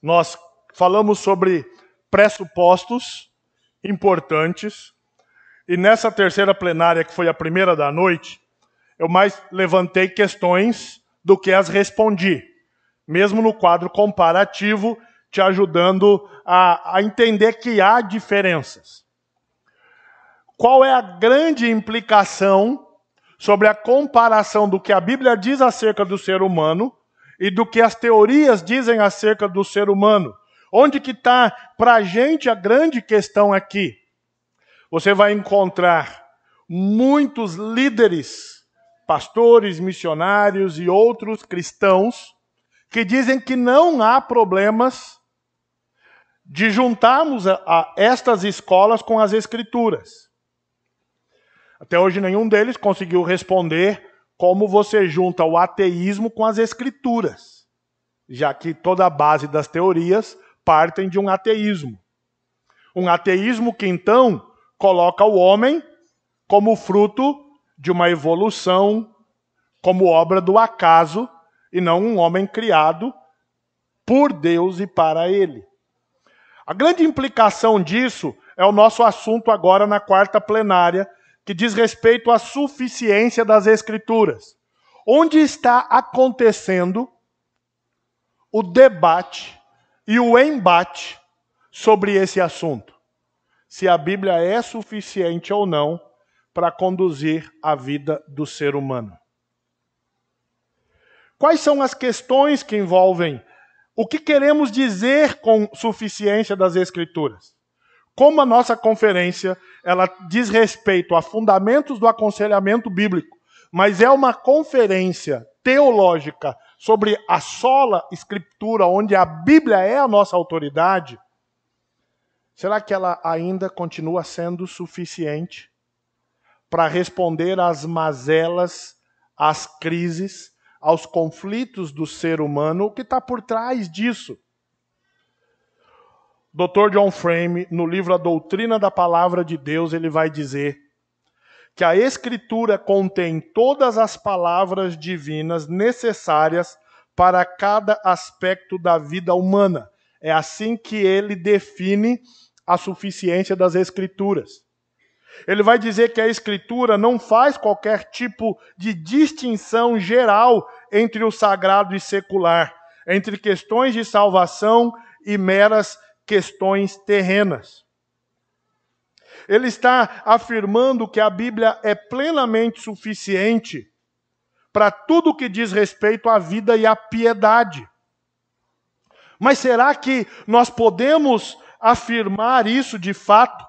Nós falamos sobre pressupostos importantes, e nessa terceira plenária, que foi a primeira da noite, eu mais levantei questões do que as respondi, mesmo no quadro comparativo, te ajudando a entender que há diferenças. Qual é a grande implicação sobre a comparação do que a Bíblia diz acerca do ser humano e do que as teorias dizem acerca do ser humano? Onde que está, para a gente, a grande questão aqui? Você vai encontrar muitos líderes, pastores, missionários e outros cristãos que dizem que não há problemas de juntarmos a estas escolas com as Escrituras. Até hoje nenhum deles conseguiu responder como você junta o ateísmo com as Escrituras, já que toda a base das teorias partem de um ateísmo. Um ateísmo que então coloca o homem como fruto de uma evolução, como obra do acaso, e não um homem criado por Deus e para Ele. A grande implicação disso é o nosso assunto agora na quarta plenária, que diz respeito à suficiência das Escrituras. Onde está acontecendo o debate e o embate sobre esse assunto? Se a Bíblia é suficiente ou não para conduzir a vida do ser humano. Quais são as questões que envolvem o que queremos dizer com suficiência das Escrituras? Como a nossa conferência, ela diz respeito a fundamentos do aconselhamento bíblico, mas é uma conferência teológica sobre a sola Escritura, onde a Bíblia é a nossa autoridade, será que ela ainda continua sendo suficiente para responder às mazelas, às crises, aos conflitos do ser humano? O que está por trás disso? Dr. John Frame, no livro A Doutrina da Palavra de Deus, ele vai dizer que a Escritura contém todas as palavras divinas necessárias para cada aspecto da vida humana. É assim que ele define a suficiência das Escrituras. Ele vai dizer que a Escritura não faz qualquer tipo de distinção geral entre o sagrado e secular, entre questões de salvação e meras questões terrenas. Ele está afirmando que a Bíblia é plenamente suficiente para tudo que diz respeito à vida e à piedade. Mas será que nós podemos afirmar isso de fato?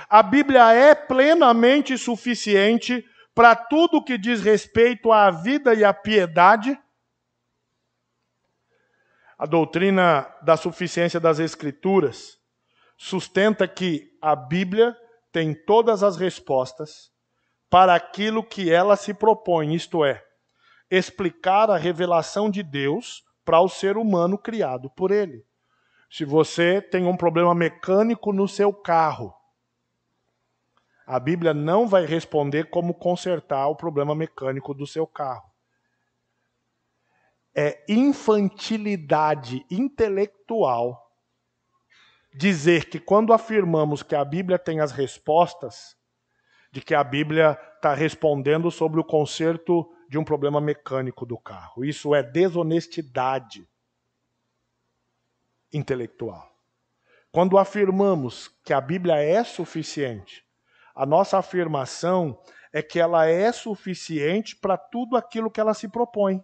A Bíblia é plenamente suficiente para tudo que diz respeito à vida e à piedade? A doutrina da suficiência das Escrituras sustenta que a Bíblia tem todas as respostas para aquilo que ela se propõe, isto é, explicar a revelação de Deus para o ser humano criado por Ele. Se você tem um problema mecânico no seu carro, a Bíblia não vai responder como consertar o problema mecânico do seu carro. É infantilidade intelectual dizer que quando afirmamos que a Bíblia tem as respostas, de que a Bíblia está respondendo sobre o conserto de um problema mecânico do carro. Isso é desonestidade intelectual. Quando afirmamos que a Bíblia é suficiente, a nossa afirmação é que ela é suficiente para tudo aquilo que ela se propõe.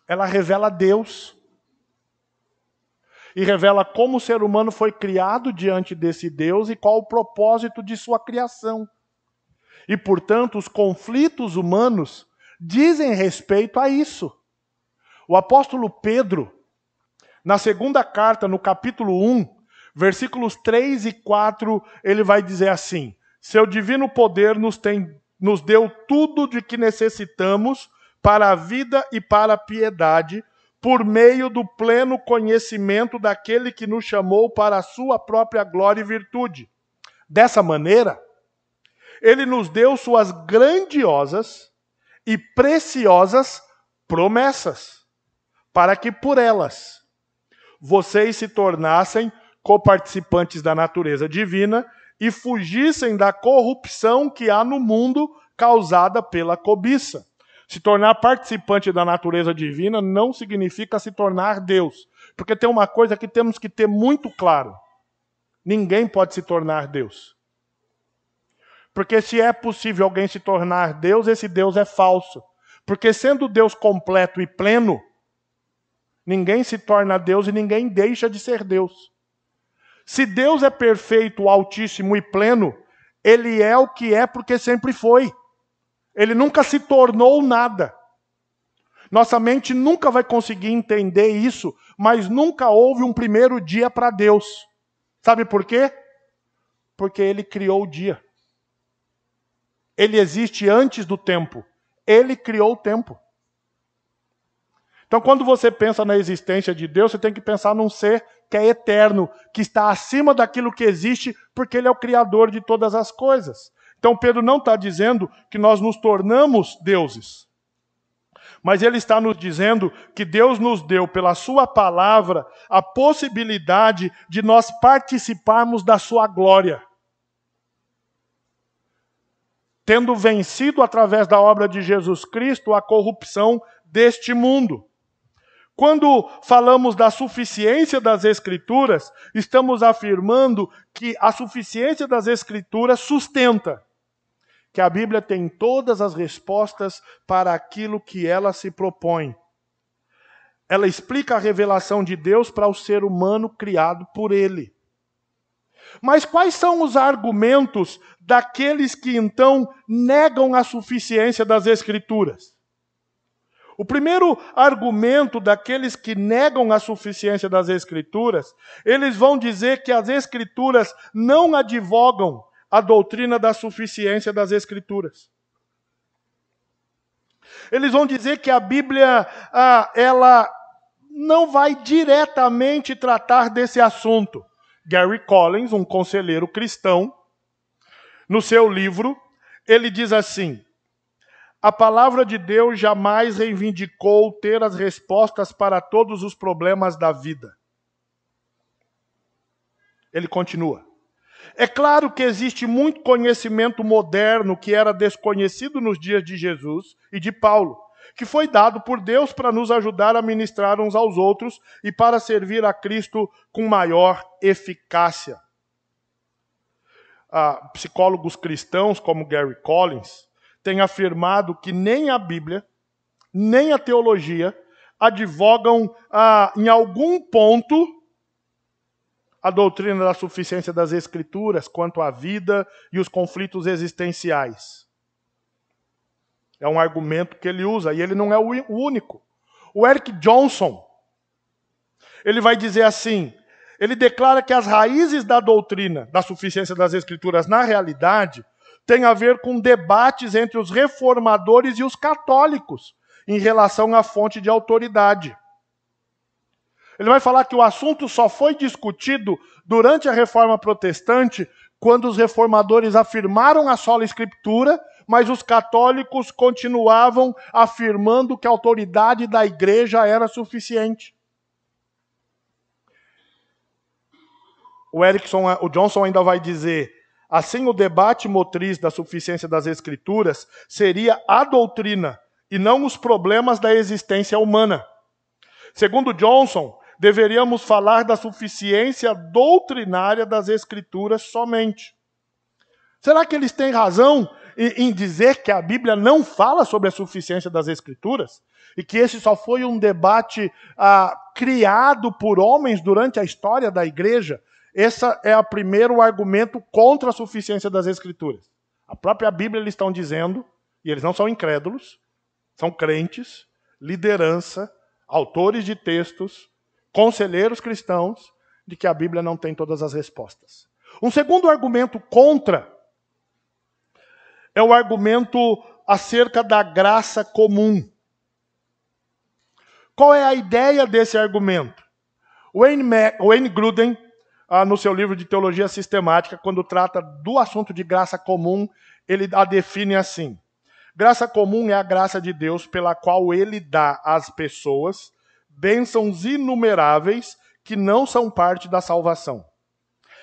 Ela revela Deus. E revela como o ser humano foi criado diante desse Deus e qual o propósito de sua criação. E, portanto, os conflitos humanos dizem respeito a isso. O apóstolo Pedro, na segunda carta, no capítulo 1, versículos 3 e 4, ele vai dizer assim: seu divino poder nos deu tudo de que necessitamos para a vida e para a piedade, por meio do pleno conhecimento daquele que nos chamou para a sua própria glória e virtude. Dessa maneira, ele nos deu suas grandiosas e preciosas promessas, para que por elas vocês se tornassem coparticipantes da natureza divina e fugissem da corrupção que há no mundo causada pela cobiça. Se tornar participante da natureza divina não significa se tornar Deus. Porque tem uma coisa que temos que ter muito claro. Ninguém pode se tornar Deus. Porque se é possível alguém se tornar Deus, esse Deus é falso. Porque sendo Deus completo e pleno, ninguém se torna Deus e ninguém deixa de ser Deus. Se Deus é perfeito, altíssimo e pleno, Ele é o que é porque sempre foi. Ele nunca se tornou nada. Nossa mente nunca vai conseguir entender isso, mas nunca houve um primeiro dia para Deus. Sabe por quê? Porque Ele criou o dia. Ele existe antes do tempo. Ele criou o tempo. Então, quando você pensa na existência de Deus, você tem que pensar num ser que é eterno, que está acima daquilo que existe, porque Ele é o Criador de todas as coisas. Então, Pedro não está dizendo que nós nos tornamos deuses. Mas ele está nos dizendo que Deus nos deu, pela sua palavra, a possibilidade de nós participarmos da sua glória. Tendo vencido, através da obra de Jesus Cristo, a corrupção deste mundo. Quando falamos da suficiência das Escrituras, estamos afirmando que a suficiência das Escrituras sustenta que a Bíblia tem todas as respostas para aquilo que ela se propõe. Ela explica a revelação de Deus para o ser humano criado por Ele. Mas quais são os argumentos daqueles que então negam a suficiência das Escrituras? O primeiro argumento daqueles que negam a suficiência das Escrituras, eles vão dizer que as Escrituras não advogam a doutrina da suficiência das Escrituras. Eles vão dizer que a Bíblia, ela não vai diretamente tratar desse assunto. Gary Collins, um conselheiro cristão, no seu livro, ele diz assim: a palavra de Deus jamais reivindicou ter as respostas para todos os problemas da vida. Ele continua: é claro que existe muito conhecimento moderno que era desconhecido nos dias de Jesus e de Paulo, que foi dado por Deus para nos ajudar a ministrar uns aos outros e para servir a Cristo com maior eficácia. Psicólogos cristãos, como Gary Collins, têm afirmado que nem a Bíblia, nem a teologia advogam em algum ponto a doutrina da suficiência das Escrituras quanto à vida e os conflitos existenciais. É um argumento que ele usa, e ele não é o único. O Eric Johnson, ele vai dizer assim, ele declara que as raízes da doutrina da suficiência das Escrituras, na realidade, têm a ver com debates entre os reformadores e os católicos em relação à fonte de autoridade. Ele vai falar que o assunto só foi discutido durante a Reforma Protestante, quando os reformadores afirmaram a sola Escritura, mas os católicos continuavam afirmando que a autoridade da igreja era suficiente. O Johnson ainda vai dizer: assim, o debate motriz da suficiência das Escrituras seria a doutrina e não os problemas da existência humana. Segundo Johnson, deveríamos falar da suficiência doutrinária das Escrituras somente. Será que eles têm razão em dizer que a Bíblia não fala sobre a suficiência das Escrituras? E que esse só foi um debate criado por homens durante a história da igreja? Esse é o primeiro argumento contra a suficiência das Escrituras. A própria Bíblia eles estão dizendo, e eles não são incrédulos, são crentes, liderança, autores de textos, conselheiros cristãos, de que a Bíblia não tem todas as respostas. Um segundo argumento contra é o argumento acerca da graça comum. Qual é a ideia desse argumento? Wayne Grudem, no seu livro de Teologia Sistemática, quando trata do assunto de graça comum, ele a define assim: graça comum é a graça de Deus pela qual Ele dá às pessoas bênçãos inumeráveis que não são parte da salvação.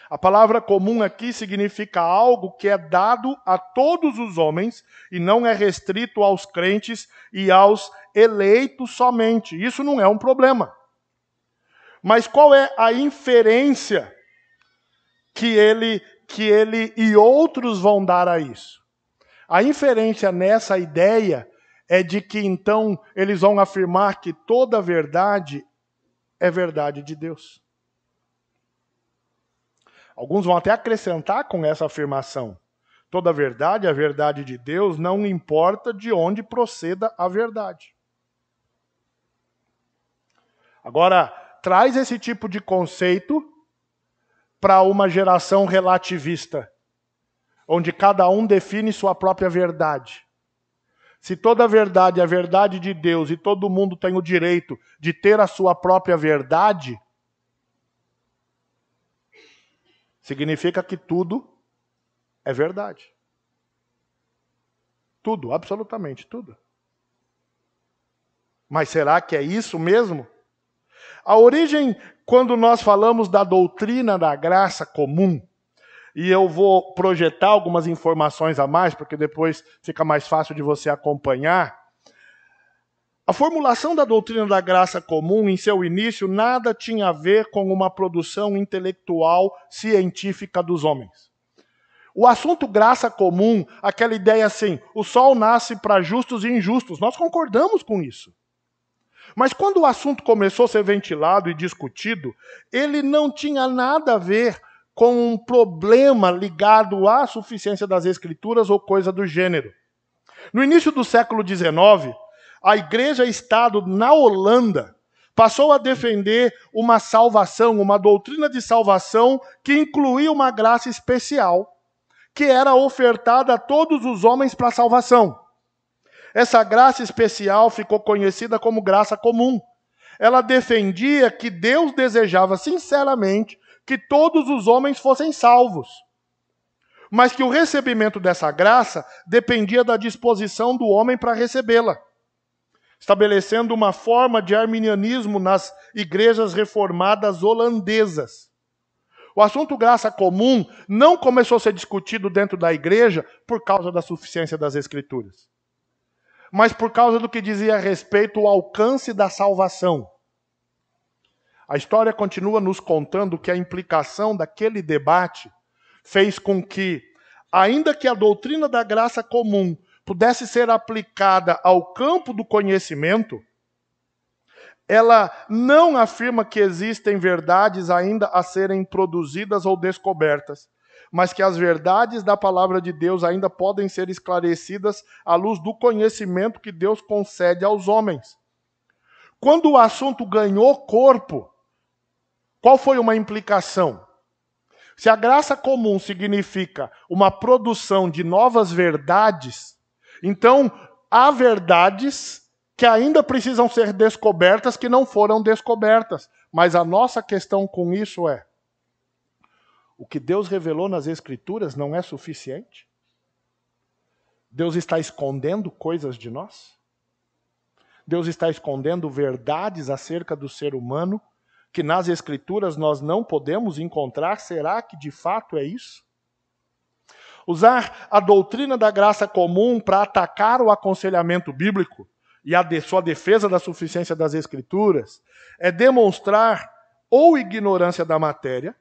A palavra comum aqui significa algo que é dado a todos os homens e não é restrito aos crentes e aos eleitos somente. Isso não é um problema. Mas qual é a inferência que ele e outros vão dar a isso? A inferência nessa ideia é de que então eles vão afirmar que toda verdade é verdade de Deus. Alguns vão até acrescentar com essa afirmação: toda verdade é a verdade de Deus, não importa de onde proceda a verdade. Agora, traz esse tipo de conceito para uma geração relativista, onde cada um define sua própria verdade. Se toda verdade é a verdade de Deus e todo mundo tem o direito de ter a sua própria verdade, significa que tudo é verdade. Tudo, absolutamente tudo. Mas será que é isso mesmo? A origem, quando nós falamos da doutrina da graça comum, e eu vou projetar algumas informações a mais, porque depois fica mais fácil de você acompanhar. A formulação da doutrina da graça comum, em seu início, nada tinha a ver com uma produção intelectual científica dos homens. O assunto graça comum, aquela ideia assim, o sol nasce para justos e injustos, nós concordamos com isso. Mas quando o assunto começou a ser ventilado e discutido, ele não tinha nada a ver com um problema ligado à suficiência das Escrituras ou coisa do gênero. No início do século XIX, a Igreja-Estado na Holanda passou a defender uma salvação, uma doutrina de salvação que incluía uma graça especial, que era ofertada a todos os homens para a salvação. Essa graça especial ficou conhecida como graça comum. Ela defendia que Deus desejava sinceramente que todos os homens fossem salvos, mas que o recebimento dessa graça dependia da disposição do homem para recebê-la, estabelecendo uma forma de arminianismo nas igrejas reformadas holandesas. O assunto graça comum não começou a ser discutido dentro da igreja por causa da suficiência das Escrituras, mas por causa do que dizia a respeito ao alcance da salvação. A história continua nos contando que a implicação daquele debate fez com que, ainda que a doutrina da graça comum pudesse ser aplicada ao campo do conhecimento, ela não afirma que existem verdades ainda a serem produzidas ou descobertas, mas que as verdades da palavra de Deus ainda podem ser esclarecidas à luz do conhecimento que Deus concede aos homens. Quando o assunto ganhou corpo, qual foi uma implicação? Se a graça comum significa uma produção de novas verdades, então há verdades que ainda precisam ser descobertas que não foram descobertas. Mas a nossa questão com isso é: o que Deus revelou nas Escrituras não é suficiente? Deus está escondendo coisas de nós? Deus está escondendo verdades acerca do ser humano que nas Escrituras nós não podemos encontrar? Será que de fato é isso? Usar a doutrina da graça comum para atacar o aconselhamento bíblico e a sua defesa da suficiência das Escrituras é demonstrar ou ignorância da matéria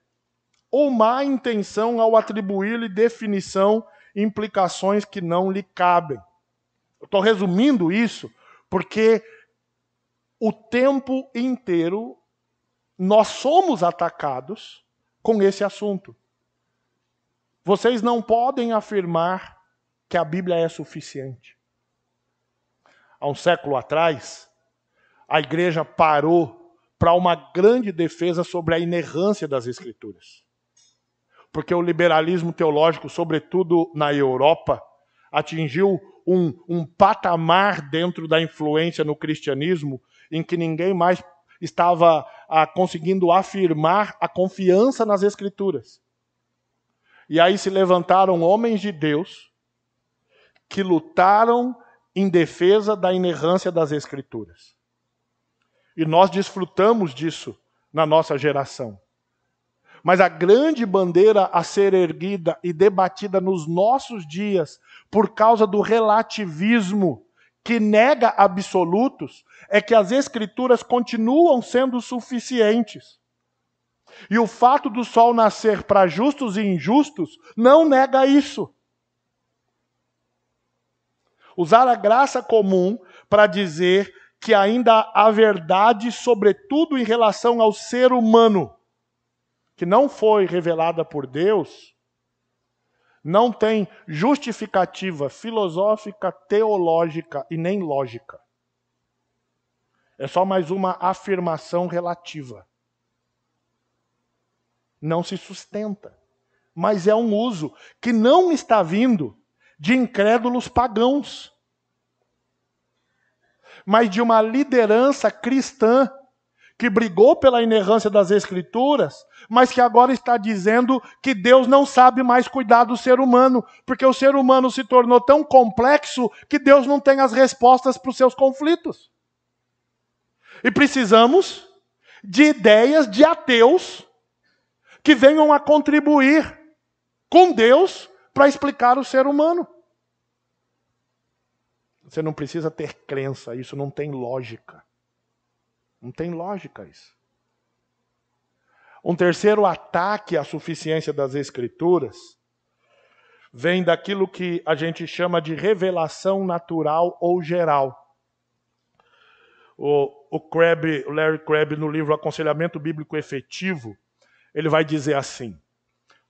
ou má intenção ao atribuir-lhe definição e implicações que não lhe cabem. Eu estou resumindo isso porque o tempo inteiro nós somos atacados com esse assunto. Vocês não podem afirmar que a Bíblia é suficiente. Há um século atrás, a igreja parou para uma grande defesa sobre a inerrância das Escrituras. Porque o liberalismo teológico, sobretudo na Europa, atingiu um patamar dentro da influência no cristianismo em que ninguém mais estava conseguindo afirmar a confiança nas Escrituras. E aí se levantaram homens de Deus que lutaram em defesa da inerrância das Escrituras. E nós desfrutamos disso na nossa geração. Mas a grande bandeira a ser erguida e debatida nos nossos dias, por causa do relativismo que nega absolutos, é que as Escrituras continuam sendo suficientes. E o fato do sol nascer para justos e injustos não nega isso. Usar a graça comum para dizer que ainda há verdade, sobretudo em relação ao ser humano, que não foi revelada por Deus, não tem justificativa filosófica, teológica e nem lógica. É só mais uma afirmação relativa. Não se sustenta. Mas é um uso que não está vindo de incrédulos pagãos, mas de uma liderança cristã que brigou pela inerrância das Escrituras, mas que agora está dizendo que Deus não sabe mais cuidar do ser humano, porque o ser humano se tornou tão complexo que Deus não tem as respostas para os seus conflitos. E precisamos de ideias de ateus que venham a contribuir com Deus para explicar o ser humano. Você não precisa ter crença, isso não tem lógica. Não tem lógica isso. Um terceiro ataque à suficiência das Escrituras vem daquilo que a gente chama de revelação natural ou geral. O Larry Crabb, no livro Aconselhamento Bíblico Efetivo, ele vai dizer assim: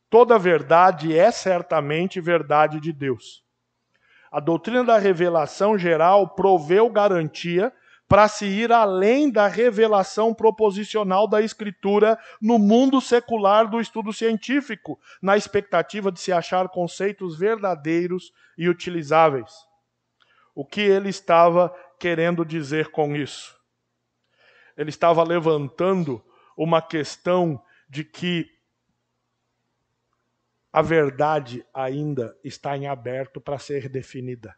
toda verdade é certamente verdade de Deus. A doutrina da revelação geral proveu garantia para se ir além da revelação proposicional da Escritura no mundo secular do estudo científico, na expectativa de se achar conceitos verdadeiros e utilizáveis. O que ele estava querendo dizer com isso? Ele estava levantando uma questão de que a verdade ainda está em aberto para ser definida.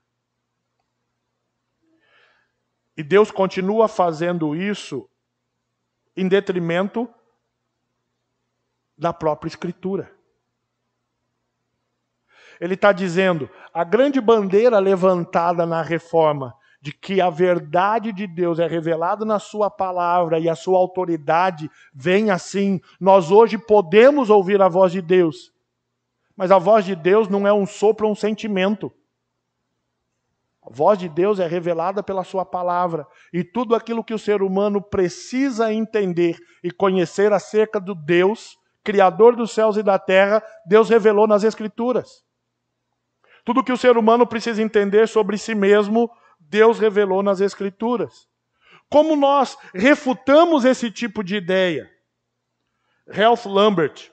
E Deus continua fazendo isso em detrimento da própria Escritura. Ele está dizendo, a grande bandeira levantada na reforma, de que a verdade de Deus é revelada na sua palavra e a sua autoridade vem assim. Nós hoje podemos ouvir a voz de Deus, mas a voz de Deus não é um sopro ou um sentimento. A voz de Deus é revelada pela sua palavra. E tudo aquilo que o ser humano precisa entender e conhecer acerca do Deus, Criador dos céus e da terra, Deus revelou nas Escrituras. Tudo que o ser humano precisa entender sobre si mesmo, Deus revelou nas Escrituras. Como nós refutamos esse tipo de ideia? Ralph Lambert,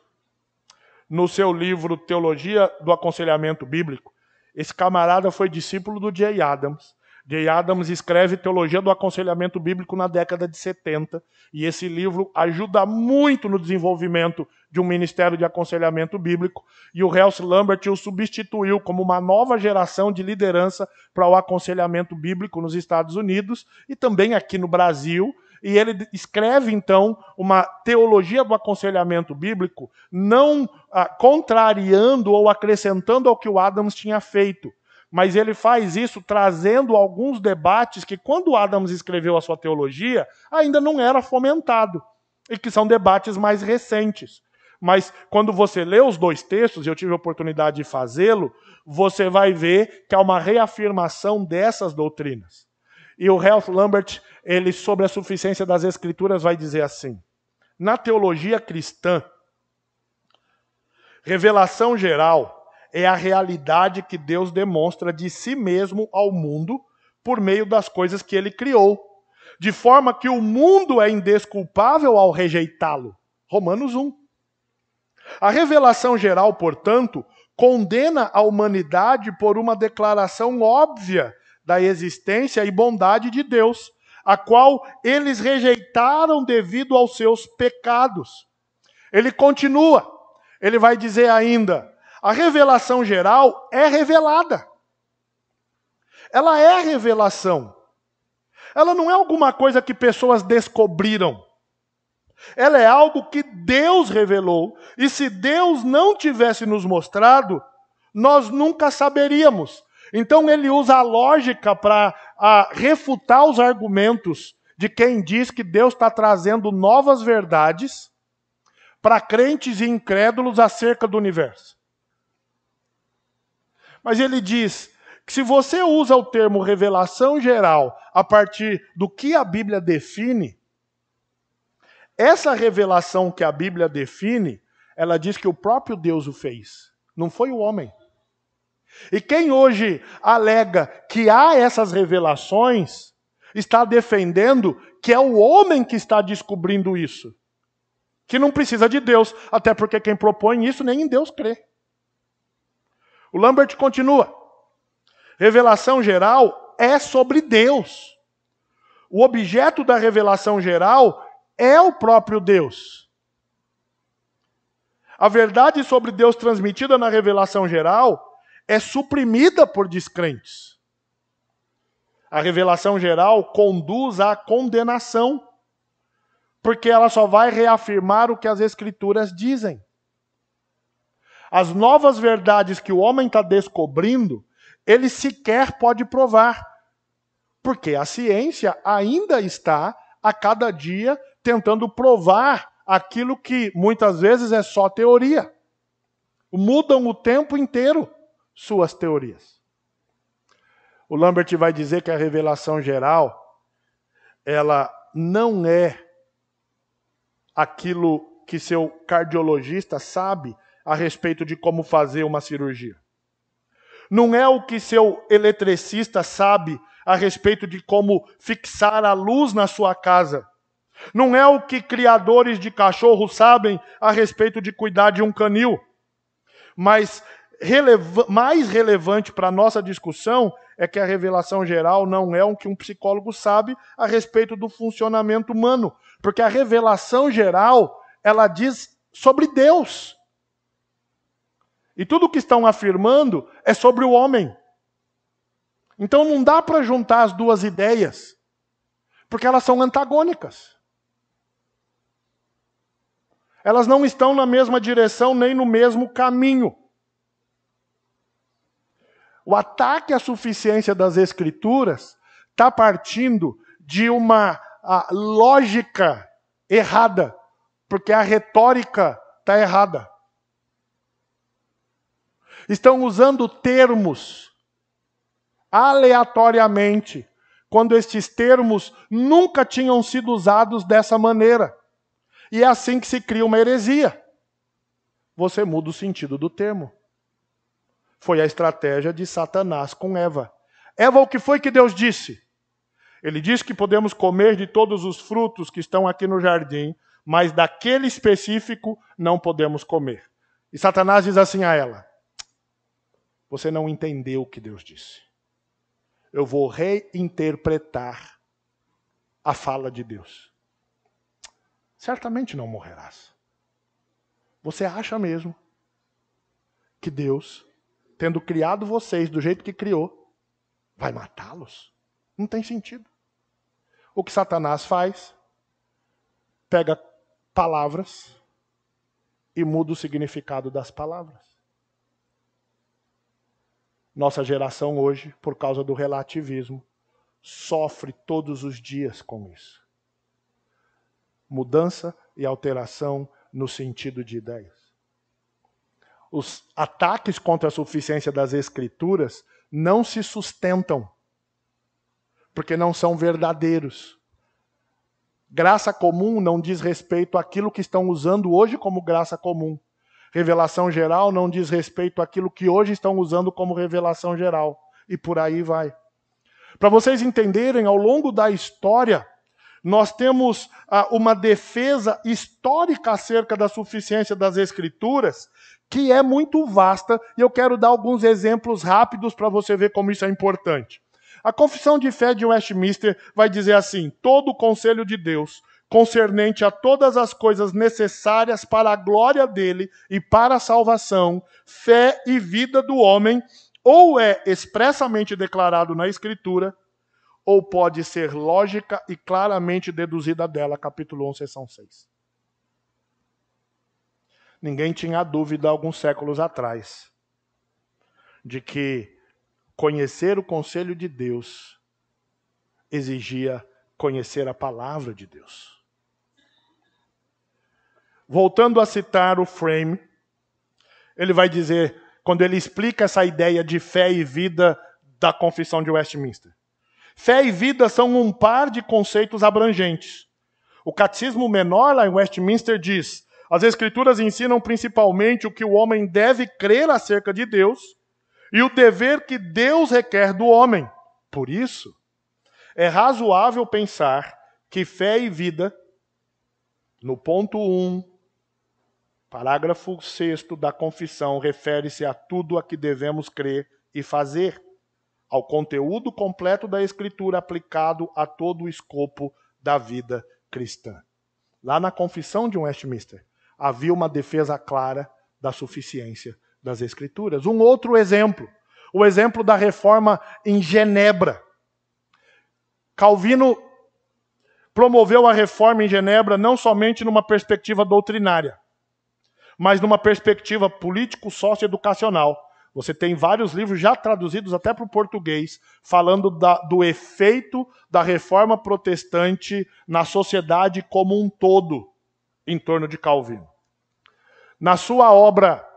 no seu livro Teologia do Aconselhamento Bíblico, esse camarada foi discípulo do Jay Adams. Jay Adams escreve Teologia do Aconselhamento Bíblico na década de 70, e esse livro ajuda muito no desenvolvimento de um ministério de aconselhamento bíblico, e o Ralph Lambert o substituiu como uma nova geração de liderança para o aconselhamento bíblico nos Estados Unidos e também aqui no Brasil. E ele escreve, então, uma teologia do aconselhamento bíblico, não contrariando ou acrescentando ao que o Adams tinha feito. Mas ele faz isso trazendo alguns debates que, quando Adams escreveu a sua teologia, ainda não era fomentado. E que são debates mais recentes. Mas quando você lê os dois textos, e eu tive a oportunidade de fazê-lo, você vai ver que há uma reafirmação dessas doutrinas. E o Ralph Lambert, ele, sobre a suficiência das Escrituras, vai dizer assim: na teologia cristã, revelação geral é a realidade que Deus demonstra de si mesmo ao mundo por meio das coisas que ele criou, de forma que o mundo é indesculpável ao rejeitá-lo. Romanos 1. A revelação geral, portanto, condena a humanidade por uma declaração óbvia da existência e bondade de Deus, a qual eles rejeitaram devido aos seus pecados. Ele continua, ele vai dizer ainda, a revelação geral é revelada. Ela é revelação. ela não é alguma coisa que pessoas descobriram. Ela é algo que Deus revelou. E se Deus não tivesse nos mostrado, nós nunca saberíamos. Então ele usa a lógica para refutar os argumentos de quem diz que Deus está trazendo novas verdades para crentes e incrédulos acerca do universo. Mas ele diz que se você usa o termo revelação geral a partir do que a Bíblia define, essa revelação que a Bíblia define, ela diz que o próprio Deus o fez, não foi o homem. E quem hoje alega que há essas revelações, está defendendo que é o homem que está descobrindo isso. Que não precisa de Deus, até porque quem propõe isso nem em Deus crê. O Lambert continua. Revelação geral é sobre Deus. O objeto da revelação geral é o próprio Deus. A verdade sobre Deus transmitida na revelação geral é suprimida por descrentes. A revelação geral conduz à condenação, porque ela só vai reafirmar o que as Escrituras dizem. As novas verdades que o homem está descobrindo, ele sequer pode provar, porque a ciência ainda está, a cada dia, tentando provar aquilo que muitas vezes é só teoria. Mudam o tempo inteiro suas teorias. O Lambert vai dizer que a revelação geral, ela não é aquilo que seu cardiologista sabe a respeito de como fazer uma cirurgia. Não é o que seu eletricista sabe a respeito de como fixar a luz na sua casa. Não é o que criadores de cachorro sabem a respeito de cuidar de um canil. Mas mais relevante para a nossa discussão é que a revelação geral não é o que um psicólogo sabe a respeito do funcionamento humano. Porque a revelação geral, ela diz sobre Deus. E tudo o que estão afirmando é sobre o homem. Então não dá para juntar as duas ideias, porque elas são antagônicas. Elas não estão na mesma direção nem no mesmo caminho. O ataque à suficiência das Escrituras está partindo de uma lógica errada, porque a retórica está errada. Estão usando termos aleatoriamente, quando estes termos nunca tinham sido usados dessa maneira. E é assim que se cria uma heresia. Você muda o sentido do termo. Foi a estratégia de Satanás com Eva. Eva, o que foi que Deus disse? Ele disse que podemos comer de todos os frutos que estão aqui no jardim, mas daquele específico não podemos comer. E Satanás diz assim a ela: você não entendeu o que Deus disse. Eu vou reinterpretar a fala de Deus. Certamente não morrerás. Você acha mesmo que Deus, tendo criado vocês do jeito que criou, vai matá-los? Não tem sentido. O que Satanás faz? Pega palavras e muda o significado das palavras. Nossa geração hoje, por causa do relativismo, sofre todos os dias com isso. Mudança e alteração no sentido de ideias. Os ataques contra a suficiência das Escrituras não se sustentam, porque não são verdadeiros. Graça comum não diz respeito àquilo que estão usando hoje como graça comum. Revelação geral não diz respeito àquilo que hoje estão usando como revelação geral. E por aí vai. Para vocês entenderem, ao longo da história, nós temos uma defesa histórica acerca da suficiência das Escrituras, que é muito vasta, e eu quero dar alguns exemplos rápidos para você ver como isso é importante. A Confissão de Fé de Westminster vai dizer assim: todo o conselho de Deus, concernente a todas as coisas necessárias para a glória dele e para a salvação, fé e vida do homem, ou é expressamente declarado na Escritura, ou pode ser lógica e claramente deduzida dela, capítulo 1, seção 6. Ninguém tinha dúvida alguns séculos atrás de que conhecer o conselho de Deus exigia conhecer a palavra de Deus. Voltando a citar o Frame, ele vai dizer, quando ele explica essa ideia de fé e vida da Confissão de Westminster. Fé e vida são um par de conceitos abrangentes. O Catecismo Menor, lá em Westminster, diz: as Escrituras ensinam principalmente o que o homem deve crer acerca de Deus e o dever que Deus requer do homem. Por isso, é razoável pensar que fé e vida, no ponto 1, parágrafo 6º da confissão, refere-se a tudo a que devemos crer e fazer, ao conteúdo completo da Escritura aplicado a todo o escopo da vida cristã. Lá na Confissão de Westminster, havia uma defesa clara da suficiência das Escrituras. Um outro exemplo, o exemplo da reforma em Genebra. Calvino promoveu a reforma em Genebra não somente numa perspectiva doutrinária, mas numa perspectiva político-socioeducacional. Você tem vários livros já traduzidos até para o português, falando do efeito da reforma protestante na sociedade como um todo, em torno de Calvino. Na sua obra,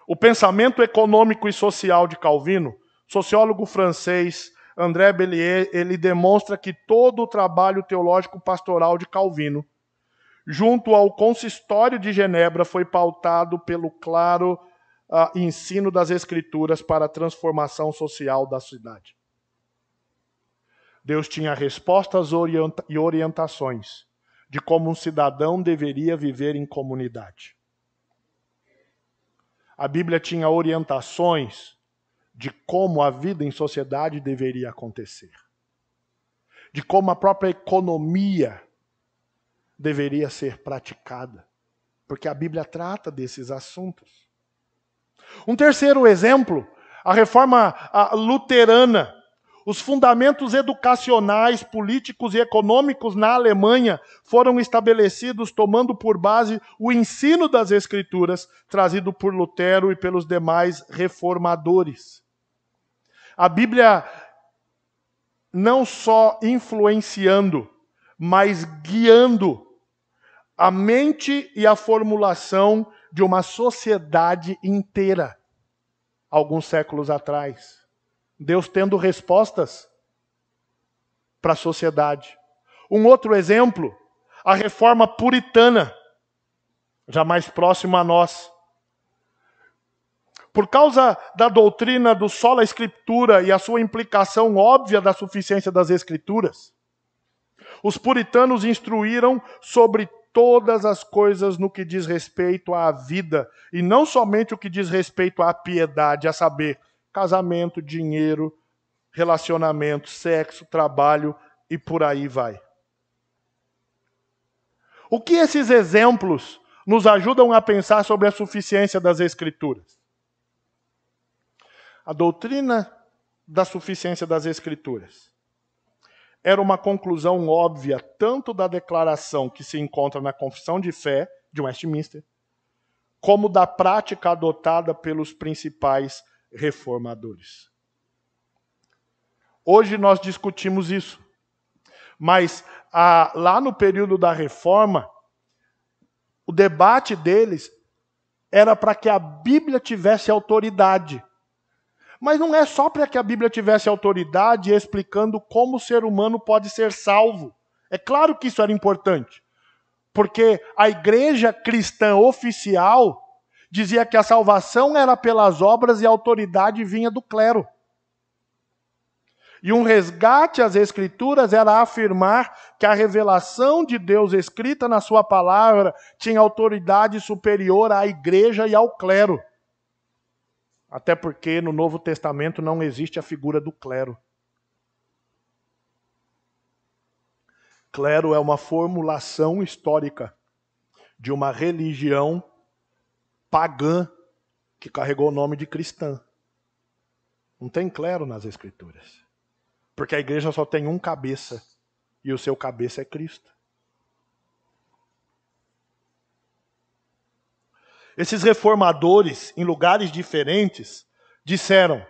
O Pensamento Econômico e Social de Calvino, sociólogo francês André Bellier, ele demonstra que todo o trabalho teológico pastoral de Calvino, junto ao Consistório de Genebra, foi pautado pelo claro ensino das Escrituras para a transformação social da cidade. Deus tinha respostas e orientações de como um cidadão deveria viver em comunidade. A Bíblia tinha orientações de como a vida em sociedade deveria acontecer, de como a própria economia deveria ser praticada, porque a Bíblia trata desses assuntos. Um terceiro exemplo, a reforma luterana. Os fundamentos educacionais, políticos e econômicos na Alemanha foram estabelecidos tomando por base o ensino das Escrituras, trazido por Lutero e pelos demais reformadores. A Bíblia não só influenciando, mas guiando a mente e a formulação de uma sociedade inteira, alguns séculos atrás. Deus tendo respostas para a sociedade. Um outro exemplo, a reforma puritana, já mais próxima a nós. Por causa da doutrina do sola escritura e a sua implicação óbvia da suficiência das Escrituras, os puritanos instruíram sobre todas as coisas no que diz respeito à vida, e não somente o que diz respeito à piedade, a saber, casamento, dinheiro, relacionamento, sexo, trabalho e por aí vai. O que esses exemplos nos ajudam a pensar sobre a suficiência das Escrituras? A doutrina da suficiência das Escrituras era uma conclusão óbvia tanto da declaração que se encontra na Confissão de Fé de Westminster, como da prática adotada pelos principais reformadores. Hoje nós discutimos isso, mas lá no período da Reforma, o debate deles era para que a Bíblia tivesse autoridade. Mas não é só para que a Bíblia tivesse autoridade explicando como o ser humano pode ser salvo. É claro que isso era importante, porque a igreja cristã oficial dizia que a salvação era pelas obras e a autoridade vinha do clero. E um resgate às Escrituras era afirmar que a revelação de Deus escrita na sua palavra tinha autoridade superior à igreja e ao clero. Até porque no Novo Testamento não existe a figura do clero. Clero é uma formulação histórica de uma religião pagã que carregou o nome de cristã. Não tem clero nas Escrituras. Porque a igreja só tem um cabeça, e o seu cabeça é Cristo. Esses reformadores, em lugares diferentes, disseram: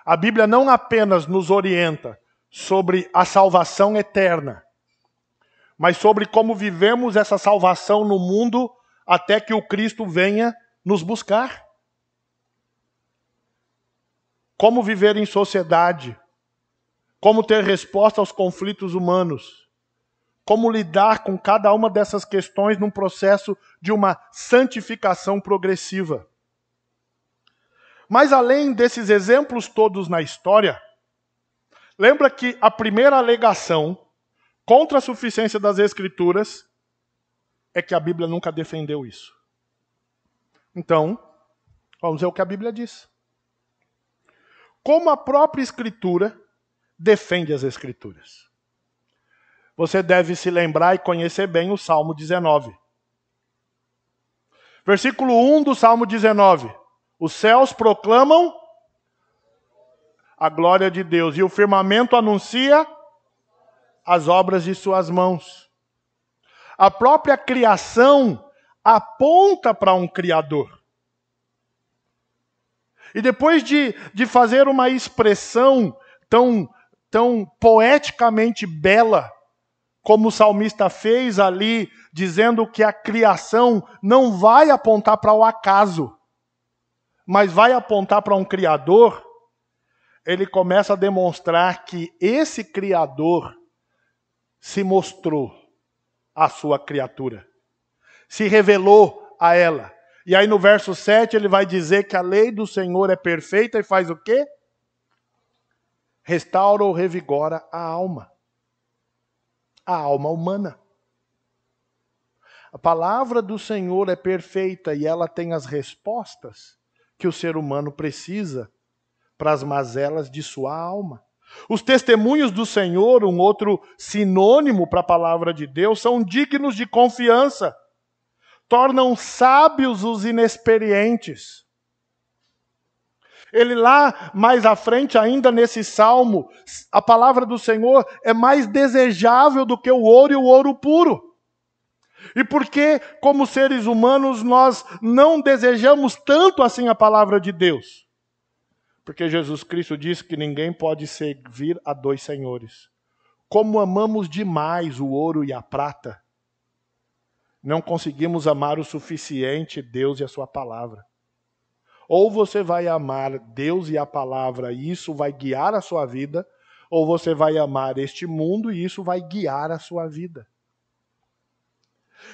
a Bíblia não apenas nos orienta sobre a salvação eterna, mas sobre como vivemos essa salvação no mundo até que o Cristo venha nos buscar. Como viver em sociedade, como ter resposta aos conflitos humanos, como lidar com cada uma dessas questões num processo de uma santificação progressiva. Mas além desses exemplos todos na história, lembra que a primeira alegação contra a suficiência das Escrituras é que a Bíblia nunca defendeu isso. Então, vamos ver o que a Bíblia diz. Como a própria Escritura defende as Escrituras. Você deve se lembrar e conhecer bem o Salmo 19. Versículo 1 do Salmo 19. Os céus proclamam a glória de Deus, e o firmamento anuncia as obras de suas mãos. A própria criação aponta para um Criador. E depois de fazer uma expressão tão poeticamente bela, como o salmista fez ali, dizendo que a criação não vai apontar para o acaso, mas vai apontar para um Criador, ele começa a demonstrar que esse Criador se mostrou à sua criatura, se revelou a ela. E aí no verso 7 ele vai dizer que a lei do Senhor é perfeita e faz o quê? Restaura ou revigora a alma humana. A palavra do Senhor é perfeita e ela tem as respostas que o ser humano precisa para as mazelas de sua alma. Os testemunhos do Senhor, um outro sinônimo para a palavra de Deus, são dignos de confiança. Tornam sábios os inexperientes. Ele lá, mais à frente ainda nesse salmo, a palavra do Senhor é mais desejável do que o ouro e o ouro puro. E por que, como seres humanos, nós não desejamos tanto assim a palavra de Deus? Porque Jesus Cristo disse que ninguém pode servir a dois senhores. Como amamos demais o ouro e a prata, não conseguimos amar o suficiente Deus e a sua palavra. Ou você vai amar Deus e a palavra e isso vai guiar a sua vida, ou você vai amar este mundo e isso vai guiar a sua vida.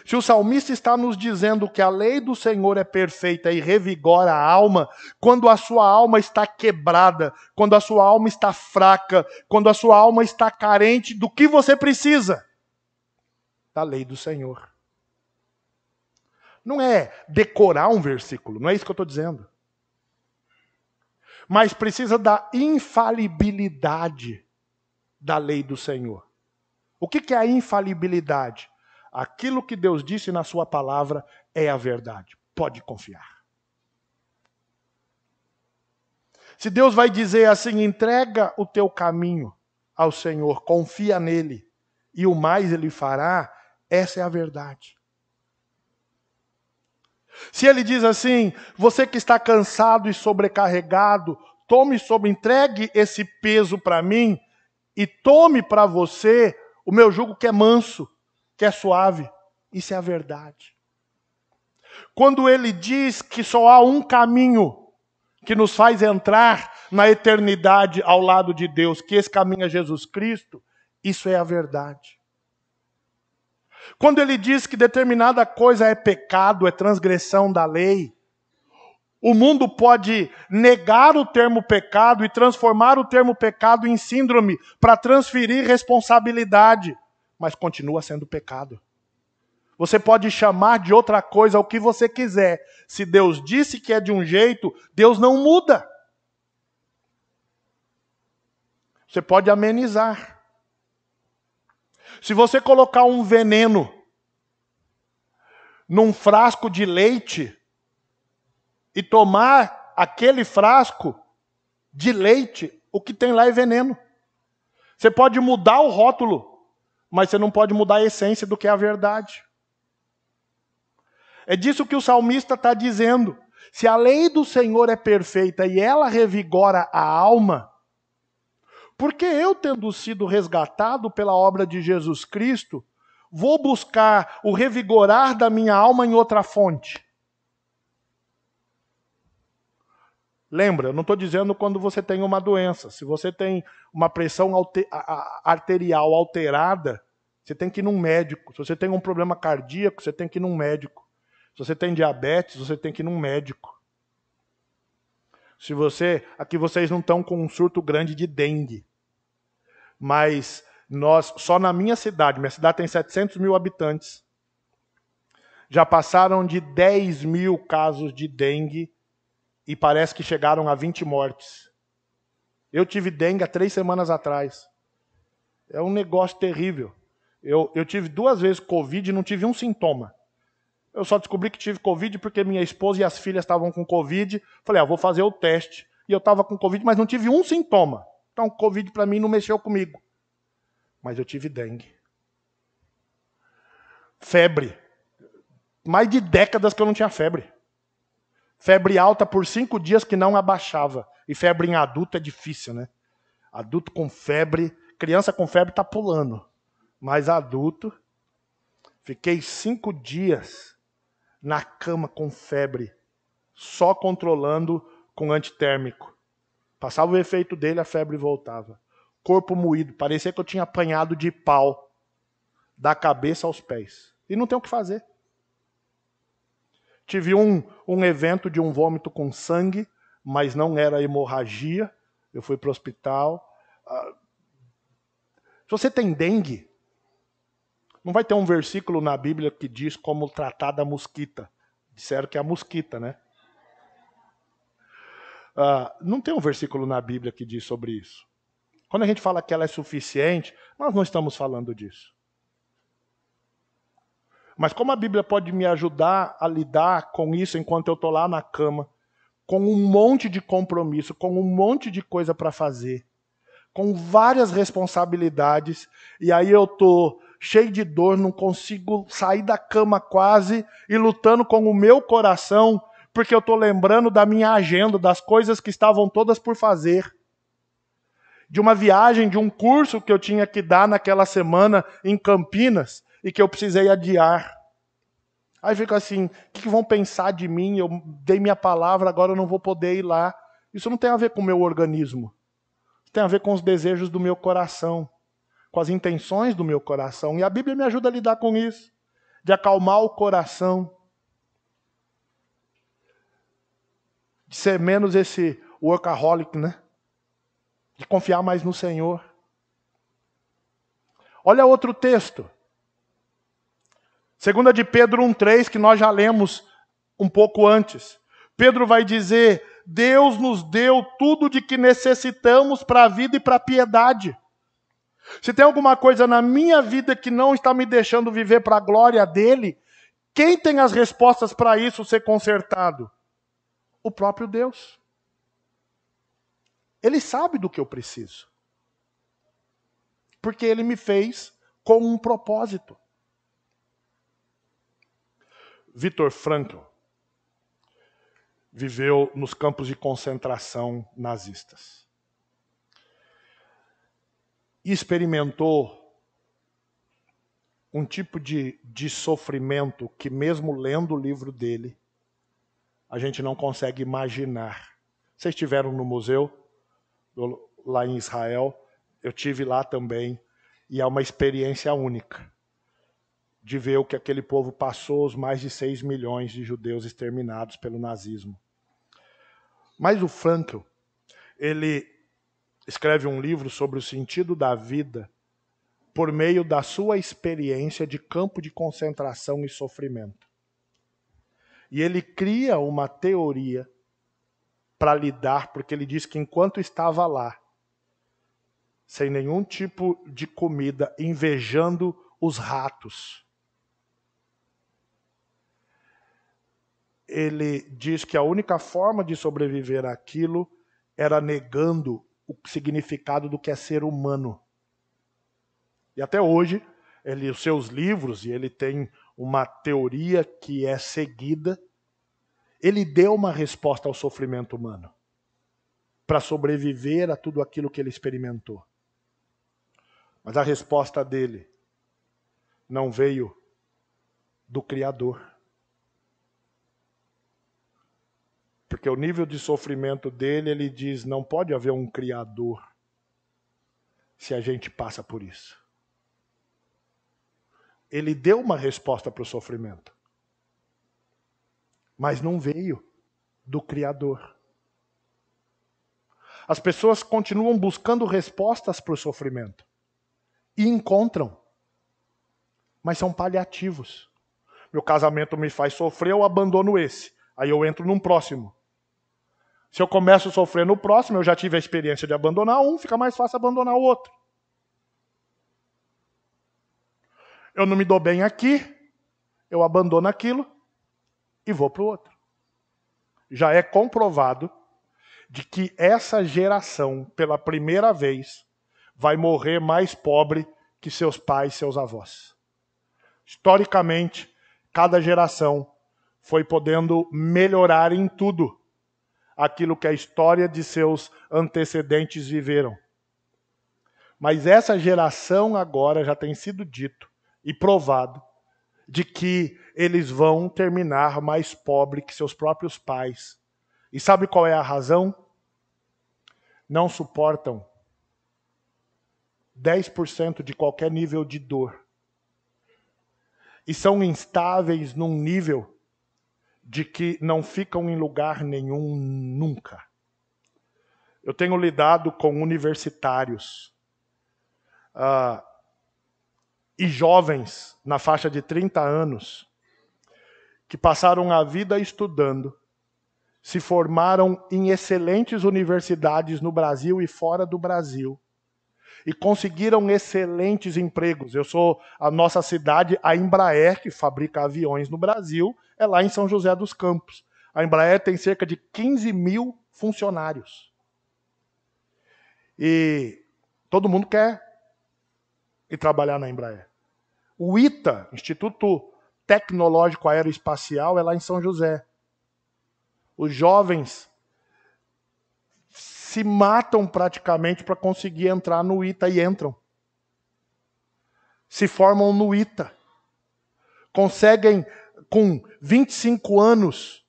Se o salmista está nos dizendo que a lei do Senhor é perfeita e revigora a alma, quando a sua alma está quebrada, quando a sua alma está fraca, quando a sua alma está carente, do que você precisa? Da lei do Senhor. Não é decorar um versículo, não é isso que eu estou dizendo. Mas precisa da infalibilidade da lei do Senhor. O que é a infalibilidade? Aquilo que Deus disse na sua palavra é a verdade. Pode confiar. Se Deus vai dizer assim, entrega o teu caminho ao Senhor, confia nele, e o mais ele fará, essa é a verdade. Se ele diz assim, você que está cansado e sobrecarregado, entregue esse peso para mim e tome para você o meu jugo que é manso, que é suave. Isso é a verdade. Quando ele diz que só há um caminho que nos faz entrar na eternidade ao lado de Deus, que esse caminho é Jesus Cristo, isso é a verdade. Quando ele diz que determinada coisa é pecado, é transgressão da lei, o mundo pode negar o termo pecado e transformar o termo pecado em síndrome para transferir responsabilidade, mas continua sendo pecado. Você pode chamar de outra coisa o que você quiser. Se Deus disse que é de um jeito, Deus não muda. Você pode amenizar. Se você colocar um veneno num frasco de leite e tomar aquele frasco de leite, o que tem lá é veneno. Você pode mudar o rótulo, mas você não pode mudar a essência do que é a verdade. É disso que o salmista está dizendo. Se a lei do Senhor é perfeita e ela revigora a alma, por que eu, tendo sido resgatado pela obra de Jesus Cristo, vou buscar o revigorar da minha alma em outra fonte? Lembra, eu não estou dizendo quando você tem uma doença. Se você tem uma pressão arterial alterada, você tem que ir num médico. Se você tem um problema cardíaco, você tem que ir num médico. Se você tem diabetes, você tem que ir num médico. Aqui vocês não estão com um surto grande de dengue. Mas só na minha cidade tem 700 mil habitantes, já passaram de 10 mil casos de dengue e parece que chegaram a 20 mortes. Eu tive dengue há 3 semanas atrás. É um negócio terrível. Eu tive 2 vezes Covid e não tive um sintoma. Eu só descobri que tive Covid porque minha esposa e as filhas estavam com Covid. Falei, vou fazer o teste. E eu estava com Covid, mas não tive um sintoma. Então, Covid para mim não mexeu comigo. Mas eu tive dengue. Febre. Mais de décadas que eu não tinha febre. Febre alta por 5 dias que não abaixava. E febre em adulto é difícil, né? Adulto com febre, criança com febre tá pulando. Mas adulto, fiquei 5 dias na cama com febre, só controlando com antitérmico. Passava o efeito dele, a febre voltava. Corpo moído, parecia que eu tinha apanhado de pau, da cabeça aos pés. E não tem o que fazer. Tive um evento de um vômito com sangue, mas não era hemorragia. Eu fui para o hospital. Se você tem dengue, não vai ter um versículo na Bíblia que diz como tratar da mosquita. Disseram que é a mosquita, né? Não tem um versículo na Bíblia que diz sobre isso. Quando a gente fala que ela é suficiente, nós não estamos falando disso. Mas como a Bíblia pode me ajudar a lidar com isso enquanto eu estou lá na cama, com um monte de compromisso, com um monte de coisa para fazer, com várias responsabilidades, e aí eu estou cheio de dor, não consigo sair da cama quase, e lutando com o meu coração, porque eu estou lembrando da minha agenda, das coisas que estavam todas por fazer. De uma viagem, de um curso que eu tinha que dar naquela semana em Campinas, e que eu precisei adiar. Aí fica assim, o que vão pensar de mim? Eu dei minha palavra, agora eu não vou poder ir lá. Isso não tem a ver com o meu organismo. Tem a ver com os desejos do meu coração, com as intenções do meu coração. E a Bíblia me ajuda a lidar com isso, de acalmar o coração, de ser menos esse workaholic, né? De confiar mais no Senhor. Olha outro texto. 2 de Pedro 1,3, que nós já lemos um pouco antes. Pedro vai dizer, Deus nos deu tudo de que necessitamos para a vida e para a piedade. Se tem alguma coisa na minha vida que não está me deixando viver para a glória dele, quem tem as respostas para isso ser consertado? O próprio Deus. Ele sabe do que eu preciso. Porque ele me fez com um propósito. Viktor Frankl viveu nos campos de concentração nazistas. E experimentou um tipo de sofrimento que, mesmo lendo o livro dele, a gente não consegue imaginar. Vocês estiveram no museu, lá em Israel, eu tive lá também, e é uma experiência única de ver o que aquele povo passou, os mais de 6 milhões de judeus exterminados pelo nazismo. Mas o Frankl, ele escreve um livro sobre o sentido da vida por meio da sua experiência de campo de concentração e sofrimento. E ele cria uma teoria para lidar, porque ele diz que enquanto estava lá, sem nenhum tipo de comida, invejando os ratos, ele diz que a única forma de sobreviver àquilo era negando o significado do que é ser humano. E até hoje, os seus livros, e ele tem uma teoria que é seguida, ele deu uma resposta ao sofrimento humano para sobreviver a tudo aquilo que ele experimentou. Mas a resposta dele não veio do Criador. Porque o nível de sofrimento dele, ele diz, não pode haver um Criador se a gente passa por isso. Ele deu uma resposta para o sofrimento, mas não veio do Criador. As pessoas continuam buscando respostas para o sofrimento e encontram, mas são paliativos. Meu casamento me faz sofrer, eu abandono esse, aí eu entro num próximo. Se eu começo a sofrer no próximo, eu já tive a experiência de abandonar um, fica mais fácil abandonar o outro. Eu não me dou bem aqui, eu abandono aquilo e vou para o outro. Já é comprovado de que essa geração, pela primeira vez, vai morrer mais pobre que seus pais, seus avós. Historicamente, cada geração foi podendo melhorar em tudo aquilo que a história de seus antecedentes viveram. Mas essa geração agora já tem sido dito e provado de que eles vão terminar mais pobre que seus próprios pais. E sabe qual é a razão? Não suportam 10% de qualquer nível de dor. E são instáveis num nível de que não ficam em lugar nenhum nunca. Eu tenho lidado com universitários e jovens na faixa de 30 anos que passaram a vida estudando, se formaram em excelentes universidades no Brasil e fora do Brasil e conseguiram excelentes empregos. A nossa cidade, a Embraer, que fabrica aviões no Brasil, é lá em São José dos Campos. A Embraer tem cerca de 15 mil funcionários. E todo mundo quer ir trabalhar na Embraer. O ITA, Instituto Tecnológico Aeroespacial, é lá em São José. Os jovens se matam praticamente para conseguir entrar no ITA e entram. Se formam no ITA. Conseguem, com 25 anos,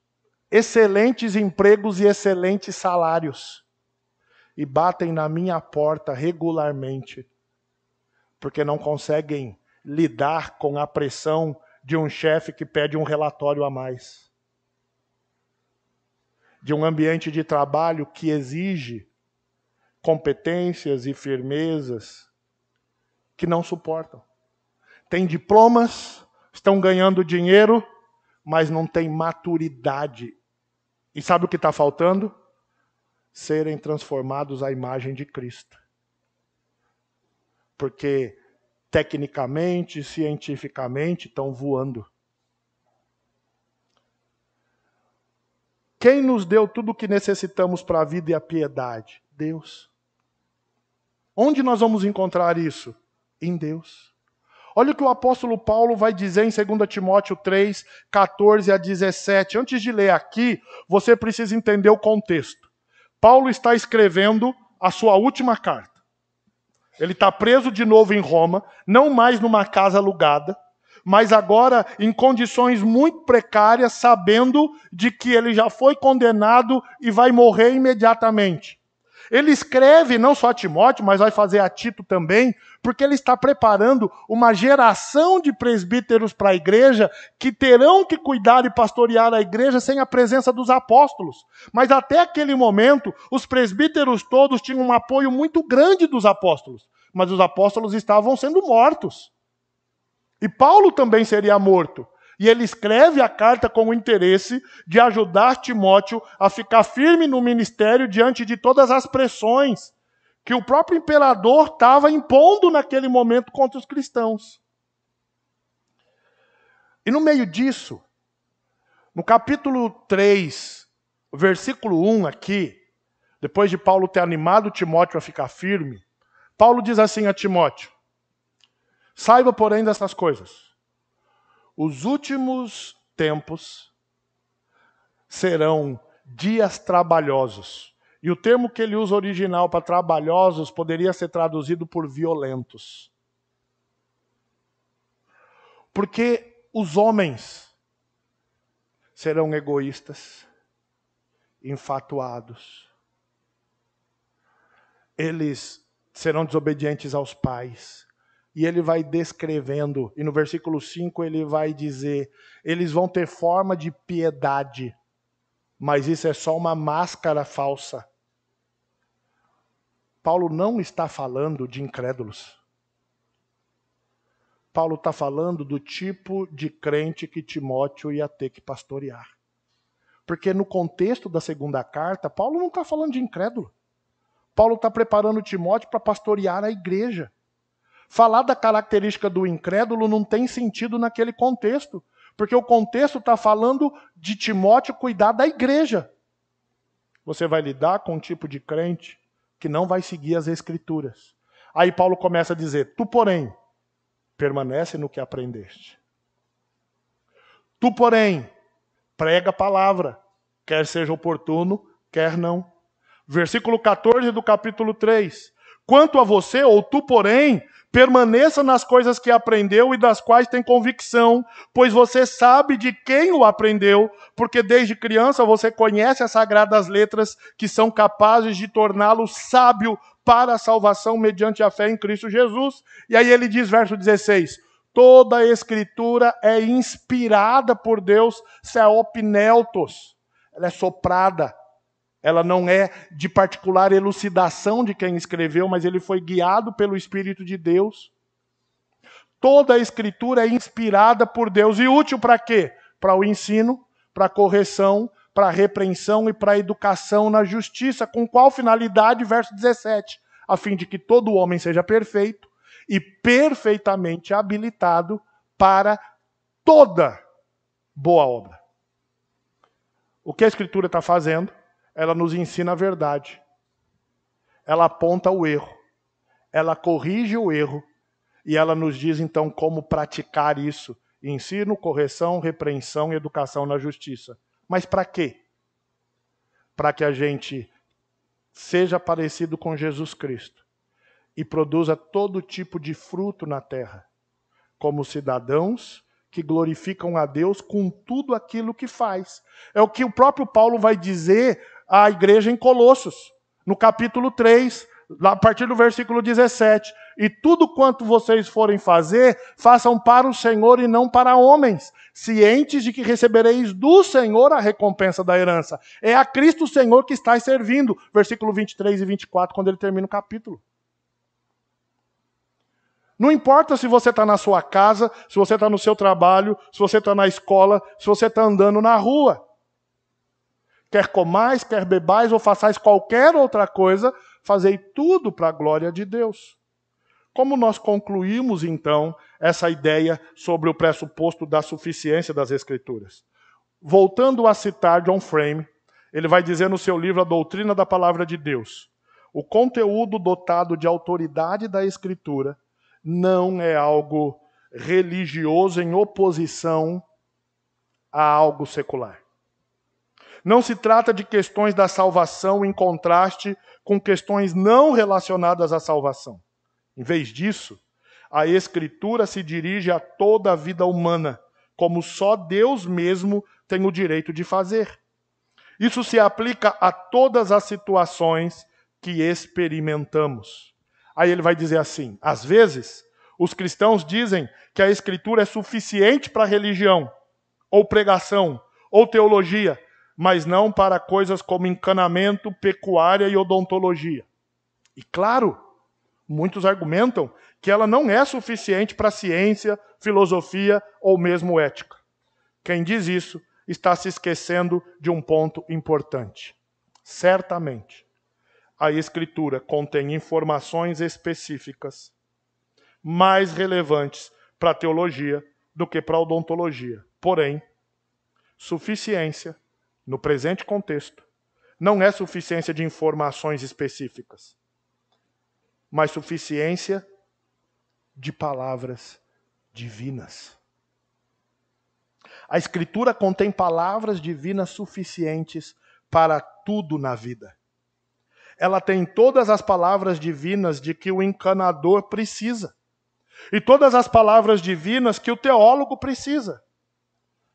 excelentes empregos e excelentes salários. E batem na minha porta regularmente, porque não conseguem lidar com a pressão de um chefe que pede um relatório a mais. De um ambiente de trabalho que exige competências e firmezas que não suportam. Tem diplomas, estão ganhando dinheiro, mas não tem maturidade. E sabe o que está faltando? Serem transformados à imagem de Cristo. Porque tecnicamente, cientificamente, estão voando. Quem nos deu tudo o que necessitamos para a vida e a piedade? Deus. Onde nós vamos encontrar isso? Em Deus. Olha o que o apóstolo Paulo vai dizer em 2 Timóteo 3, 14 a 17. Antes de ler aqui, você precisa entender o contexto. Paulo está escrevendo a sua última carta. Ele está preso de novo em Roma, não mais numa casa alugada, mas agora em condições muito precárias, sabendo de que ele já foi condenado e vai morrer imediatamente. Ele escreve não só a Timóteo, mas vai fazer a Tito também, porque ele está preparando uma geração de presbíteros para a igreja que terão que cuidar e pastorear a igreja sem a presença dos apóstolos. Mas até aquele momento, os presbíteros todos tinham um apoio muito grande dos apóstolos, mas os apóstolos estavam sendo mortos. E Paulo também seria morto. E ele escreve a carta com o interesse de ajudar Timóteo a ficar firme no ministério diante de todas as pressões que o próprio imperador estava impondo naquele momento contra os cristãos. E no meio disso, no capítulo 3, versículo 1 aqui, depois de Paulo ter animado Timóteo a ficar firme, Paulo diz assim a Timóteo: Saiba, porém, dessas coisas. Os últimos tempos serão dias trabalhosos. E o termo que ele usa original para trabalhosos poderia ser traduzido por violentos. Porque os homens serão egoístas, enfatuados. Eles serão desobedientes aos pais. E ele vai descrevendo, e no versículo 5 ele vai dizer, eles vão ter forma de piedade, mas isso é só uma máscara falsa. Paulo não está falando de incrédulos. Paulo está falando do tipo de crente que Timóteo ia ter que pastorear. Porque no contexto da segunda carta, Paulo não está falando de incrédulo. Paulo está preparando Timóteo para pastorear a igreja. Falar da característica do incrédulo não tem sentido naquele contexto, porque o contexto está falando de Timóteo cuidar da igreja. Você vai lidar com um tipo de crente que não vai seguir as Escrituras. Aí Paulo começa a dizer, tu, porém, permanece no que aprendeste. Tu, porém, prega a palavra, quer seja oportuno, quer não. Versículo 14 do capítulo 3. Quanto a você, ou tu, porém, permaneça nas coisas que aprendeu e das quais tem convicção, pois você sabe de quem o aprendeu, porque desde criança você conhece as sagradas letras que são capazes de torná-lo sábio para a salvação mediante a fé em Cristo Jesus. E aí ele diz, verso 16, toda a escritura é inspirada por Deus, seopneutos, ela é soprada. Ela não é de particular elucidação de quem escreveu, mas ele foi guiado pelo Espírito de Deus. Toda a Escritura é inspirada por Deus. E útil para quê? Para o ensino, para a correção, para a repreensão e para a educação na justiça. Com qual finalidade? Verso 17. A fim de que todo homem seja perfeito e perfeitamente habilitado para toda boa obra. O que a Escritura está fazendo? Ela nos ensina a verdade. Ela aponta o erro. Ela corrige o erro. E ela nos diz, então, como praticar isso. Ensino, correção, repreensão e educação na justiça. Mas para quê? Para que a gente seja parecido com Jesus Cristo. E produza todo tipo de fruto na terra. Como cidadãos que glorificam a Deus com tudo aquilo que faz. É o que o próprio Paulo vai dizer à igreja em Colossos, no capítulo 3, a partir do versículo 17. E tudo quanto vocês forem fazer, façam para o Senhor e não para homens, cientes de que recebereis do Senhor a recompensa da herança. É a Cristo Senhor que estáis servindo. Versículo 23 e 24, quando ele termina o capítulo. Não importa se você está na sua casa, se você está no seu trabalho, se você está na escola, se você está andando na rua. Quer comais, quer bebais ou façais qualquer outra coisa, fazei tudo para a glória de Deus. Como nós concluímos, então, essa ideia sobre o pressuposto da suficiência das Escrituras? Voltando a citar John Frame, ele vai dizer no seu livro A Doutrina da Palavra de Deus, o conteúdo dotado de autoridade da Escritura não é algo religioso em oposição a algo secular. Não se trata de questões da salvação em contraste com questões não relacionadas à salvação. Em vez disso, a Escritura se dirige a toda a vida humana, como só Deus mesmo tem o direito de fazer. Isso se aplica a todas as situações que experimentamos. Aí ele vai dizer assim, às vezes, os cristãos dizem que a Escritura é suficiente para religião, ou pregação, ou teologia, mas não para coisas como encanamento, pecuária e odontologia. E claro, muitos argumentam que ela não é suficiente para ciência, filosofia ou mesmo ética. Quem diz isso está se esquecendo de um ponto importante. Certamente, a Escritura contém informações específicas mais relevantes para a teologia do que para a odontologia. Porém, suficiência, no presente contexto, não é suficiência de informações específicas, mas suficiência de palavras divinas. A Escritura contém palavras divinas suficientes para tudo na vida. Ela tem todas as palavras divinas de que o encanador precisa. E todas as palavras divinas que o teólogo precisa.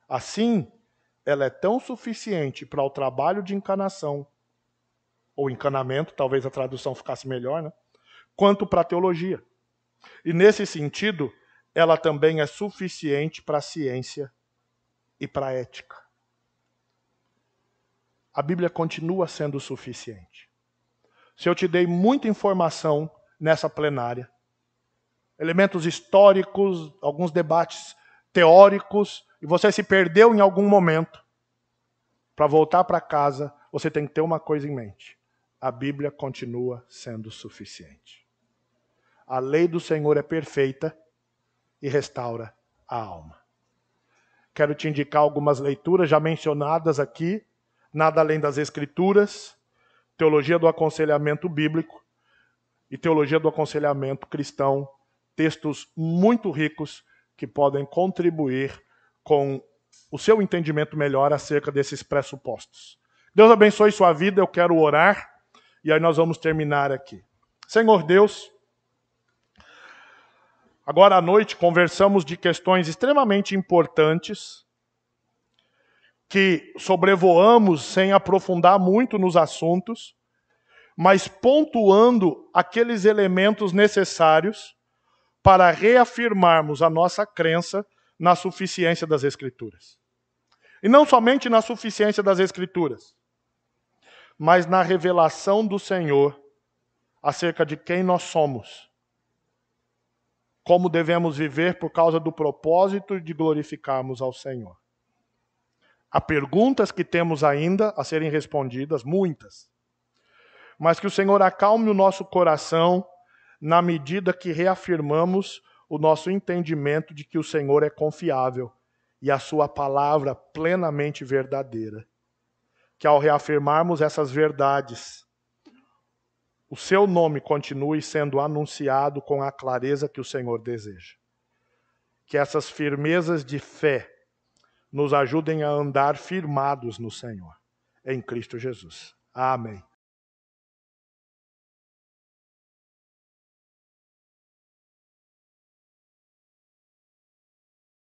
Assim, ela é tão suficiente para o trabalho de encanação, ou encanamento, talvez a tradução ficasse melhor, né? Quanto para a teologia. E nesse sentido, ela também é suficiente para a ciência e para a ética. A Bíblia continua sendo suficiente. Se eu te dei muita informação nessa plenária, elementos históricos, alguns debates teóricos, e você se perdeu em algum momento, para voltar para casa, você tem que ter uma coisa em mente. A Bíblia continua sendo suficiente. A lei do Senhor é perfeita e restaura a alma. Quero te indicar algumas leituras já mencionadas aqui, Nada Além das Escrituras, Teologia do Aconselhamento Bíblico e Teologia do Aconselhamento Cristão, textos muito ricos que podem contribuir com o seu entendimento melhor acerca desses pressupostos. Deus abençoe sua vida, eu quero orar e aí nós vamos terminar aqui. Senhor Deus, agora à noite conversamos de questões extremamente importantes que sobrevoamos sem aprofundar muito nos assuntos, mas pontuando aqueles elementos necessários para reafirmarmos a nossa crença na suficiência das Escrituras. E não somente na suficiência das Escrituras, mas na revelação do Senhor acerca de quem nós somos, como devemos viver por causa do propósito de glorificarmos ao Senhor. Há perguntas que temos ainda a serem respondidas, muitas, mas que o Senhor acalme o nosso coração na medida que reafirmamos o nosso entendimento de que o Senhor é confiável e a sua palavra plenamente verdadeira. Que ao reafirmarmos essas verdades, o seu nome continue sendo anunciado com a clareza que o Senhor deseja. Que essas firmezas de fé nos ajudem a andar firmados no Senhor, em Cristo Jesus. Amém.